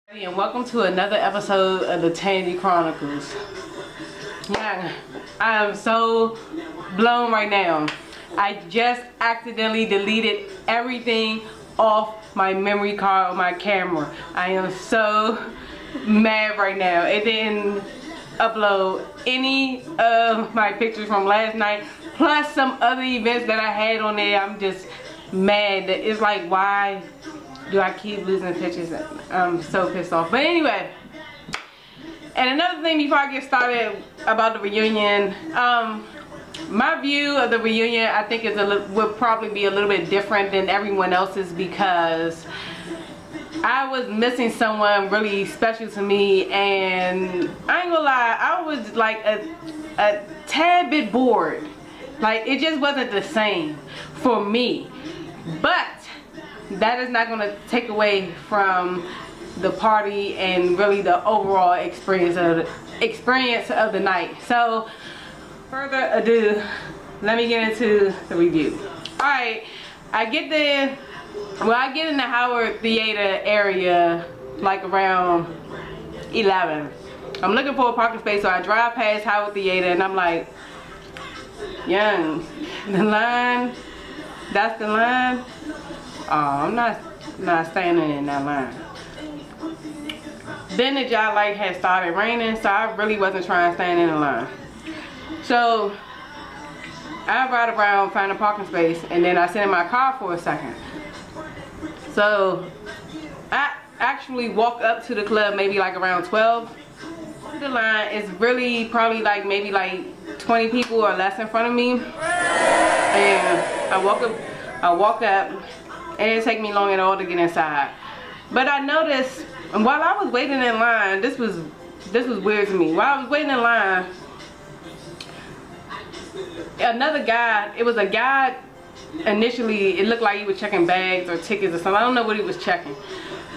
And welcome to another episode of the Tangi Chronicles. Yeah, I am so blown right now. I just accidentally deleted everything off my memory card on my camera. I am so mad right now. It didn't upload any of my pictures from last night, plus some other events that I had on there. I'm just mad. It's like, why do I keep losing pictures? I'm so pissed off. But anyway, and another thing before I get started about the reunion, my view of the reunion, I think will probably be a little bit different than everyone else's, because I was missing someone really special to me, and I ain't gonna lie, I was like a tad bit bored. Like, it just wasn't the same for me. But that is not going to take away from the party and really the overall experience of the night. So, further ado, let me get into the review. Alright, I get in the Howard Theater area like around 11. I'm looking for a parking space, so I drive past Howard Theater and I'm like, young, the line, that's the line. Oh, I'm not standing in that line. Then the job light had started raining, so I really wasn't trying to stand in the line. So I ride around, find a parking space, and then I sit in my car for a second. So I actually walk up to the club maybe like around 12. The line is really probably like maybe like 20 people or less in front of me. And I walk up. And it didn't take me long at all to get inside. But I noticed while I was waiting in line, this was weird to me. While I was waiting in line, another guy, it was a guy, initially it looked like he was checking bags or tickets or something. I don't know what he was checking.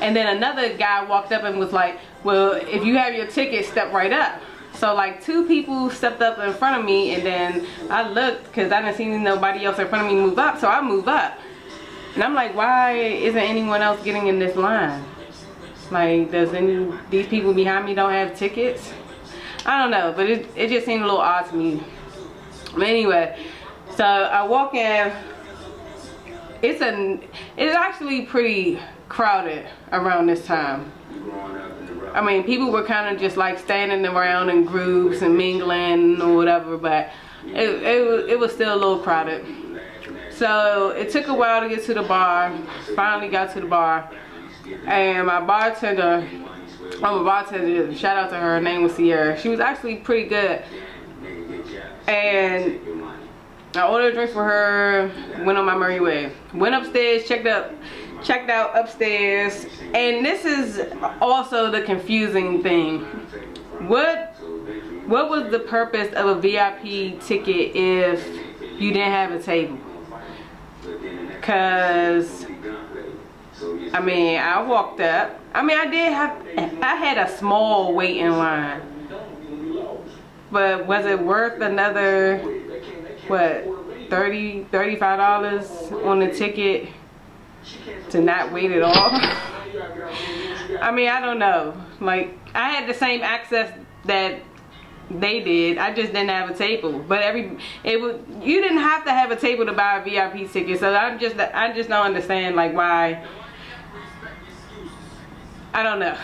And then another guy walked up and was like, well, if you have your ticket, step right up. So like 2 people stepped up in front of me, and then I looked because I didn't see nobody else in front of me move up, so I move up. And I'm like, why isn't anyone else getting in this line? Like, these people behind me don't have tickets? I don't know, but it just seemed a little odd to me. But anyway, so I walk in. It's actually pretty crowded around this time. I mean, people were kind of just like standing around in groups and mingling or whatever, but it was still a little crowded. So it took a while to get to the bar. Finally got to the bar, and my bartender, I'm a bartender, shout out to her, her name was Sierra. She was actually pretty good, and I ordered a drink for her, went on my merry way. Went upstairs, checked out upstairs, and this is also the confusing thing. What was the purpose of a VIP ticket if you didn't have a table? Cause I mean, I walked up. I mean, I had a small wait in line, but was it worth another, what, $35 on the ticket to not wait at all? I mean, I don't know. Like, I had the same access that they did. I just didn't have a table. But you didn't have to have a table to buy a VIP ticket. So I just don't understand, like, why. I don't know.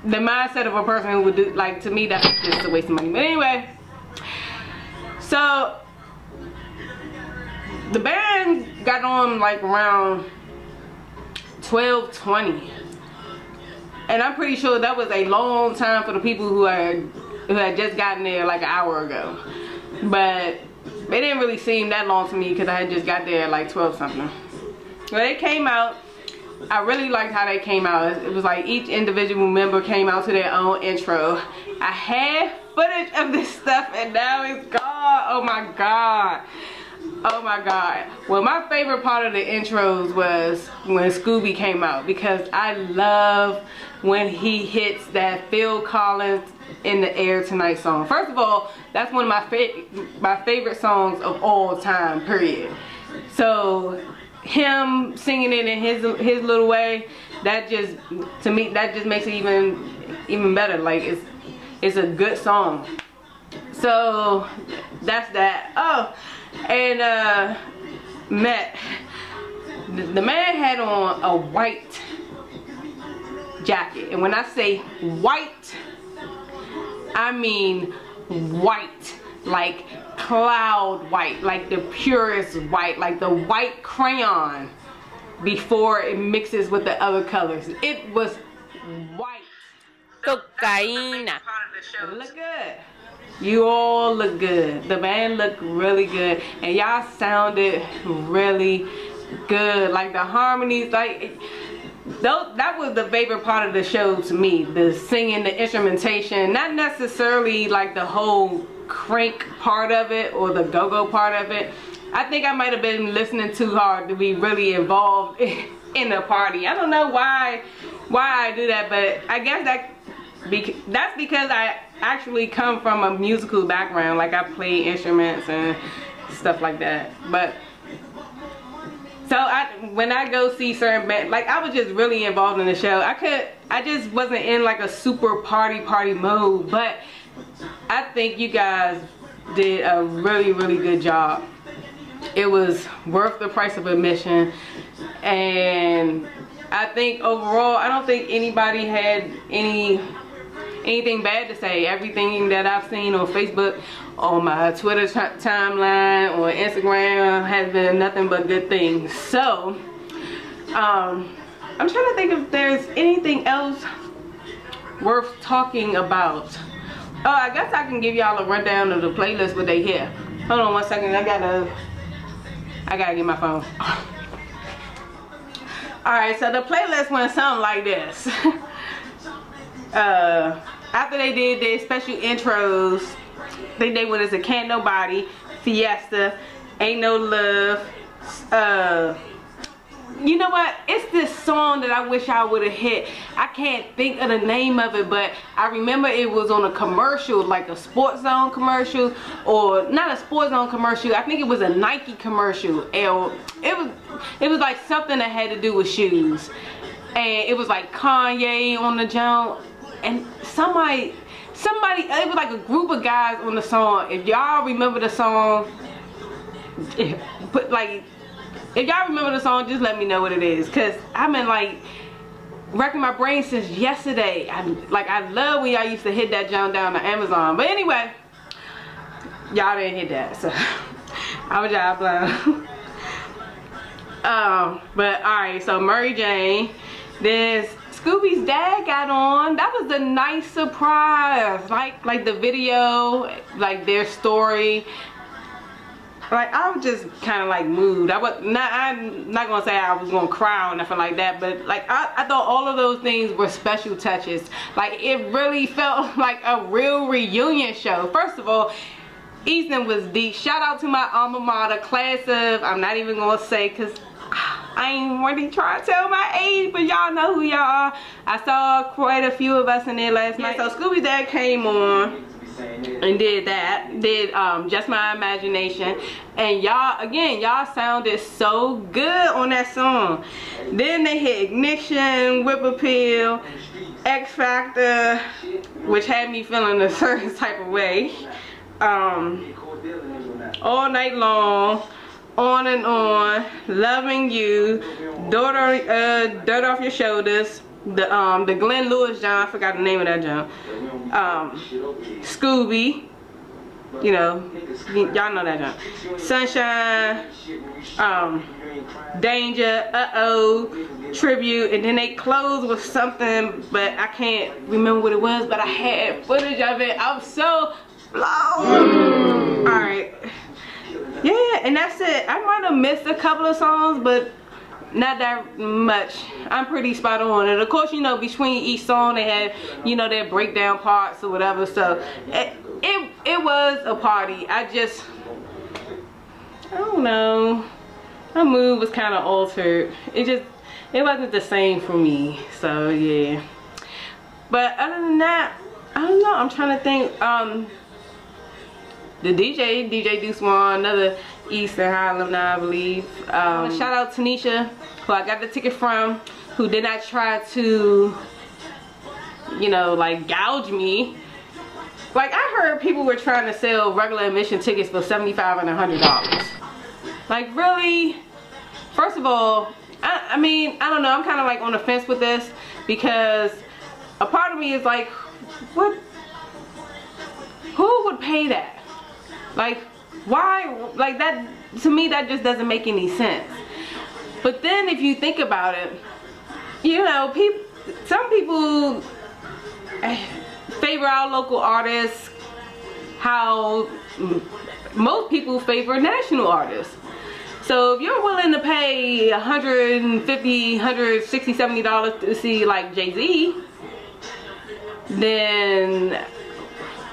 The mindset of a person who would do, like, to me, that's just a waste of money. But anyway, so the band got on like around 12:20, and I'm pretty sure that was a long time for the people who had just gotten there like an hour ago. But it didn't really seem that long to me because I had just got there at like 12 something. Well, they came out. I really liked how they came out. It was like each individual member came out to their own intro. I had footage of this stuff and now it's gone. Oh my god. Oh my god. Well, my favorite part of the intros was when Scooby came out, because I love when he hits that Phil Collins "In the Air Tonight" song. First of all, that's one of my favorite songs of all time, period. So him singing it in his little way, that just, to me, that just makes it even better. Like it's a good song. So that's that. Oh, and Matt, the man had on a white jacket, and when I say white, I mean white, like cloud white, like the purest white, like the white crayon before it mixes with the other colors. It was white. Cocaina. It look good. You all look good. The band looked really good, and y'all sounded really good. Like the harmonies, like that was the favorite part of the show to me. The singing, the instrumentation, not necessarily like the whole crank part of it or the go-go part of it. I think I might have been listening too hard to be really involved in the party. I don't know why I do that, but I guess that's because I actually come from a musical background. Like I play instruments and stuff like that. But so when I go see certain bands, like I was just really involved in the show. I just wasn't in like a super party mode, but I think you guys did a really good job. It was worth the price of admission, and I think overall, I don't think anybody had anything bad to say. Everything that I've seen on Facebook, on my Twitter timeline, on Instagram has been nothing but good things. So I'm trying to think if there's anything else worth talking about. Oh, I guess I can give y'all a rundown of the playlist what they hear. Hold on one second, I gotta get my phone. Alright, so the playlist went something like this. After they did their special intros, I think they went as a Can't Nobody, Fiesta, Ain't No Love, you know what, it's this song that I wish I would have hit. I can't think of the name of it, but I remember it was on a commercial, like a Sports Zone commercial, or not a Sports Zone commercial, I think it was a Nike commercial. It was like something that had to do with shoes, and it was like Kanye on the jump, and somebody, it was like a group of guys on the song. If y'all remember the song, if y'all remember the song, just let me know what it is, cause I've been like wrecking my brain since yesterday. I love when y'all used to hit that jump down to Amazon, but anyway, y'all didn't hit that, so I was y'all blind. But alright, so Mary Jane, then Scooby's dad got on. That was a nice surprise. Like the video, like their story. Like I was just kind of like moved. I'm not gonna say I was gonna cry or nothing like that, but like I thought all of those things were special touches. Like it really felt like a real reunion show. First of all, Easton was deep. Shout out to my alma mater, class of, I'm not even gonna say, cause I ain't really trying to tell my age, but y'all know who y'all are. I saw quite a few of us in there last night. So Scooby's dad came on and did Just My Imagination, and y'all sounded so good on that song. Then they hit Ignition, Whip Appeal, X Factor, which had me feeling a certain type of way, All Night Long, On and On, Loving You, Dirt Off Your Shoulders, the Glenn Lewis John, I forgot the name of that John, Scooby, you know, y'all know that John, Sunshine, Danger, Uh-Oh, Tribute, and then they closed with something, but I can't remember what it was, but I had footage of it. I was so blown. Alright, yeah, and that's it. I might have missed a couple of songs, but not that much. I'm pretty spot on. And of course, you know, between each song they had, you know, their breakdown parts or whatever. So it was a party. I don't know, my mood was kind of altered. It wasn't the same for me. So yeah, but other than that, I don't know, I'm trying to think. The DJ Deuce Swan, another Eastern High alumni, I believe. Shout out to Tanisha, who I got the ticket from, who did not try to, you know, like gouge me. Like, I heard people were trying to sell regular admission tickets for $75 and $100. Like, really? First of all, I mean, I don't know, I'm kind of like on the fence with this, because a part of me is like, what? Who would pay that? Like, why? Like, that, to me, that just doesn't make any sense. But then if you think about it, you know, some people favor our local artists how most people favor national artists. So if you're willing to pay $150, $160, $70 to see like Jay-Z, then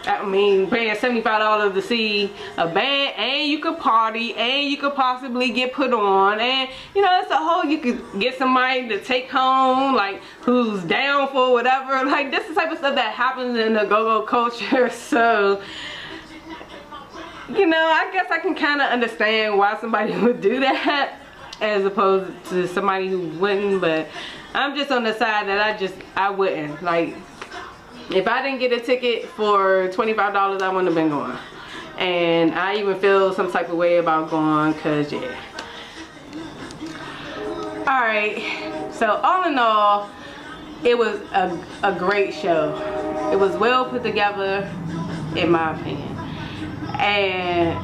I mean, paying $75 to see a band, and you could party, and you could possibly get put on, and you know, it's a whole, you could get somebody to take home, like, who's down for whatever. Like, this is the type of stuff that happens in the go-go culture. So, you know, I guess I can kind of understand why somebody would do that as opposed to somebody who wouldn't, but I'm just on the side that I wouldn't. Like, if I didn't get a ticket for $25, I wouldn't have been going. And I even feel some type of way about going, cause yeah. Alright, so all in all, it was a great show. It was well put together, in my opinion. And,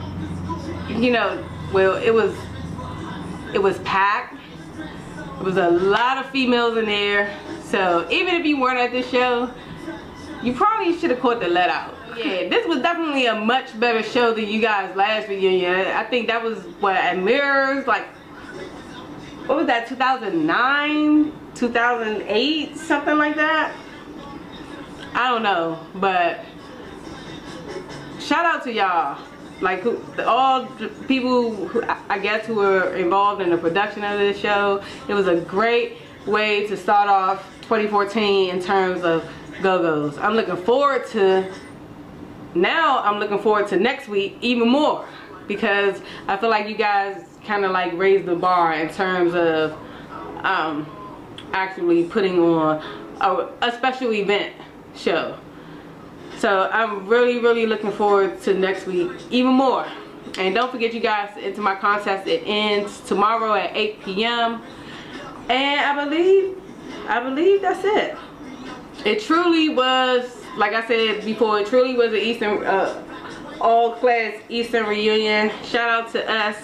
you know, well, it was packed. There was a lot of females in there. So even if you weren't at this show, you probably should have caught the let out. Yeah, this was definitely a much better show than you guys' last reunion. I think that was, what, at Mirrors, like, what was that, 2009, 2008, something like that? I don't know, but shout out to y'all. Like, all the people who, I guess, who were involved in the production of this show. It was a great way to start off 2014 in terms of go-go's. I'm looking forward to, now I'm looking forward to next week even more, because I feel like you guys kind of like raised the bar in terms of actually putting on a special event show. So I'm really looking forward to next week even more. And don't forget, you guys, to enter my contest. It ends tomorrow at 8 p.m. and I believe that's it. It truly was, like I said before, it truly was an Eastern, all-class Eastern reunion. Shout out to us,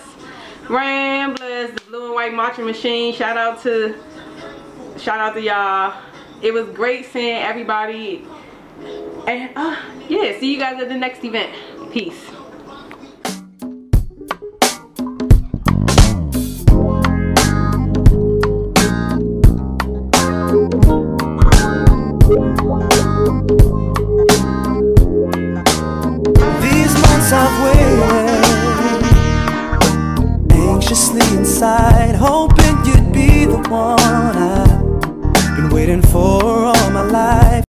Ramblers, the Blue and White Marching Machine. Shout out to y'all. It was great seeing everybody. And yeah, see you guys at the next event. Peace. I've waited anxiously inside, hoping you'd be the one